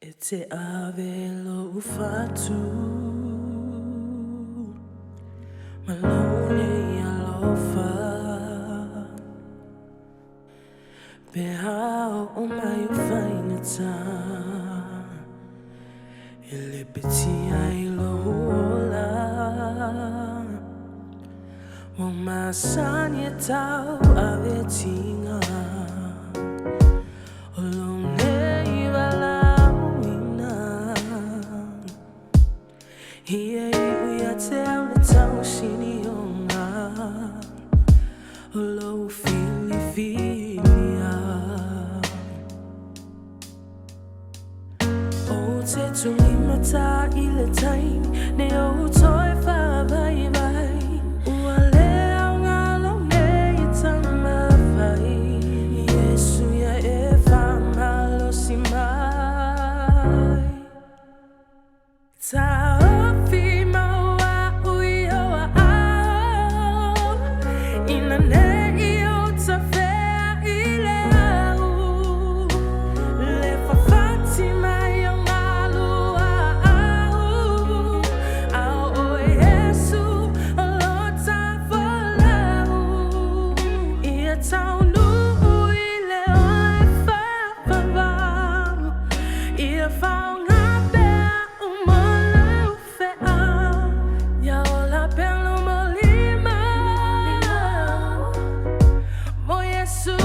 Ete avelo fatu malone alofa feau mai faigata lepetia ilola o masani tau avetinga Iesu ya tau tausinioga folau filifilia Oute tulimata'i le taimi ne Oute fa'avaivai ua leaoga lone I taumafai'i Iesu ya famalosi mai Taofi Mau A'u ina ne'i o tafea le fafati mai o galu ao Iesu lota folau ia taunu'u le fafau ia faoga molimau Iesu